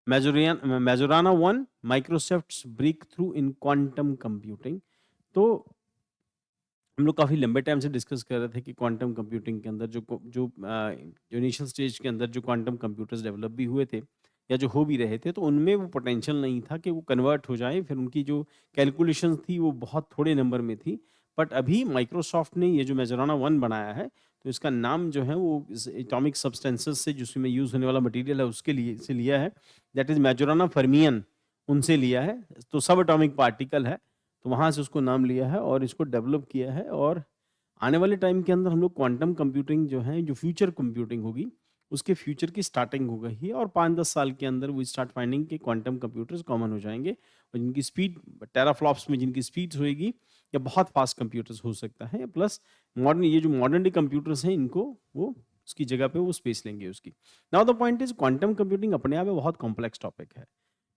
Majorana 1, Microsoft's breakthrough in quantum computing। तो हम लोग काफ़ी लंबे टाइम से डिस्कस कर रहे थे कि क्वांटम कंप्यूटिंग के अंदर जो इनिशियल स्टेज के अंदर जो क्वांटम कंप्यूटर्स डेवलप भी हुए थे या जो हो भी रहे थे, तो उनमें वो पोटेंशियल नहीं था कि वो कन्वर्ट हो जाए। फिर उनकी जो कैलकुलेशंस थी वो बहुत थोड़े नंबर में थी। बट अभी माइक्रोसॉफ्ट ने ये जो मेजराना 1 बनाया है, तो इसका नाम जो है वो इस एटॉमिक सब्सटेंसेस से जिसमें यूज़ होने वाला मटेरियल है उसके लिए से लिया है। दैट इज़ मेजराना फर्मियन, उनसे लिया है। तो सब एटॉमिक पार्टिकल है, तो वहाँ से उसको नाम लिया है और इसको डेवलप किया है। और आने वाले टाइम के अंदर हम लोग क्वांटम कंप्यूटिंग जो है, जो फ्यूचर कंप्यूटिंग होगी, उसके फ्यूचर की स्टार्टिंग हो गई है और 5-10 साल के अंदर वी स्टार्ट फाइंडिंग कि क्वांटम कंप्यूटर्स कॉमन हो जाएँगे और जिनकी स्पीड टेराफ्लॉप्स में जिनकी स्पीड्स होएगी या बहुत फास्ट कंप्यूटर्स हो सकता है। प्लस मॉडर्न डे कंप्यूटर्स हैं, इनको वो उसकी जगह पे वो स्पेस लेंगे उसकी। Now the point is quantum computing अपने आप में बहुत कॉम्प्लेक्स टॉपिक है।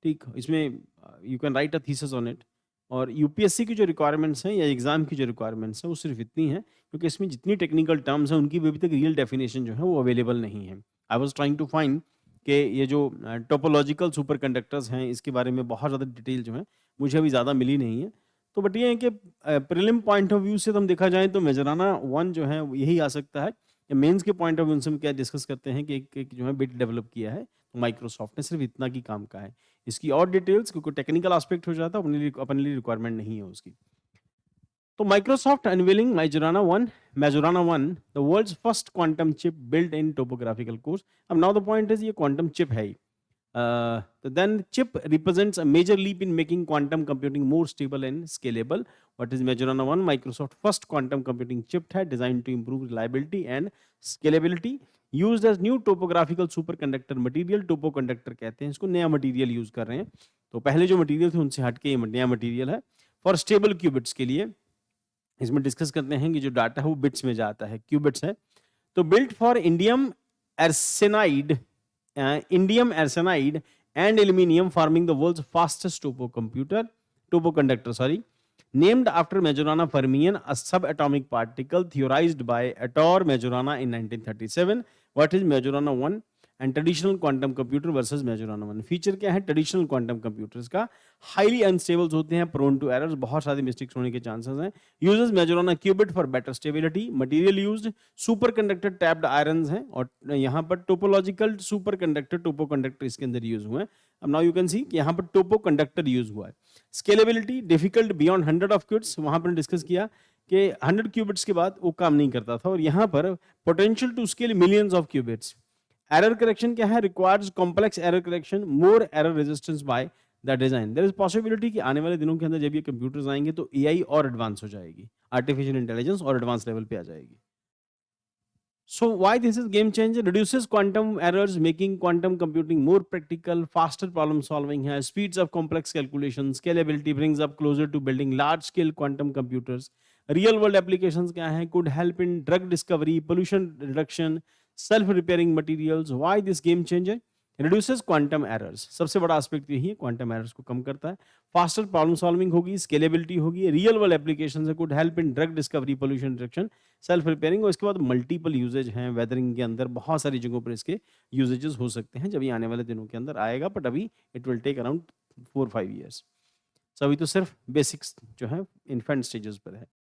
ठीक, इसमें you can write a thesis on it. और यूपीएससी की जो रिक्वायरमेंट्स हैं या एग्जाम की जो रिक्वायरमेंट्स हैं वो सिर्फ इतनी हैं, क्योंकि इसमें जितनी टेक्निकल टर्म्स हैं उनकी भी अभी तक रियल डेफिनेशन जो है वो अवेलेबल नहीं है। I was trying to find कि ये जो टोपोलॉजिकल सुपर कंडक्टर्स हैं इसके बारे में बहुत ज़्यादा डिटेल जो है मुझे अभी ज़्यादा मिली नहीं है। तो बट ये है कि प्रीलिम पॉइंट ऑफ व्यू से तो हम देखा जाए तो मेजराना 1 जो है वो यही आ सकता है। मेंस के पॉइंट ऑफ व्यू से हम क्या डिस्कस करते हैं कि एक जो है बिट डेवलप किया है माइक्रोसॉफ्ट ने, सिर्फ इतना की काम का है। इसकी और डिटेल्स क्योंकि टेक्निकल एस्पेक्ट हो जाता है, अपने लिए रिक्वायरमेंट नहीं है उसकी। तो Microsoft unveiling Majorana 1, the world's first quantum chip built in topographical cores. अब नाउ द पॉइंट इज ये क्वांटम चिप है ही। Then chip represents a major leap in making quantum computing more stable and scalable. What is Majorana 1? Microsoft first quantum computing chip है designed to improve reliability and scalability. Used as new topographical superconductor material, टोपोकंडक्टर कहते हैं इसको, नया material use कर रहे हैं। तो पहले जो मटेरियल थे उनसे हटके ये नया मटेरियल है फॉर स्टेबल क्यूबिट्स के लिए। इसमें डिस्कस करते हैं कि जो डाटा है वो बिट्स में जाता है, क्यूबिट्स है। तो built for indium arsenide and aluminium, forming the world's fastest topoconductor, named after Majorana fermion, a subatomic particle theorized by Ettore Majorana in 1937. What is Majorana 1 and traditional quantum computer versus Majorana 1? Feature क्या है traditional quantum computers का? Highly unstable होते हैं, prone to errors, बहुत सारे mistakes होने के chances हैं। Uses Majorana qubit for better stability. Material used super conductor tapped irons हैं और यहाँ पर topological super conductor topo conductor इसके अंदर यूज हुए हैं। अब नाउ यू कैन सी कि यहाँ पर टोपो कंडक्टर यूज हुआ है। Scalability difficult beyond 100 of qubits, वहां पर डिस्कस किया कि 100 क्यूबिट्स के बाद वो काम नहीं करता था, और यहाँ पर potential to scale millions of qubits. Error correction क्या है? Requires complex error correction, more error resistance by the design. There is possibility कि आने वाले दिनों के अंदर जब ये कंप्यूटर्स आएंगे तो एआई और एडवांस हो जाएगी, आर्टिफिशियल इंटेलिजेंस और एडवांस लेवल पे आ जाएगी। So why this is game changer? Reduces quantum errors, making quantum computing more practical, faster problem solving है, speeds of complex calculations, scalability brings up closer to building large scale quantum computers. Real world applications क्या है? Could help in drug discovery, pollution reduction, self repairing materials. Why this game changer? Reduces quantum errors, सबसे बड़ा aspect यही है, quantum errors को कम करता है। Faster problem solving होगी, स्केलेबिलिटी होगी, रियल वर्ल्ड एप्लीकेशंस है, could help in drug discovery, pollution reduction, self repairing. और इसके बाद मल्टीपल यूजेज हैं, वेदरिंग के अंदर बहुत सारी जगहों पर इसके यूजेजेस हो सकते हैं, जब ये आने वाले दिनों के अंदर आएगा। बट अभी it will take around 4-5 years. अभी तो सिर्फ बेसिक्स जो है इन्फेंट स्टेजेस पर है।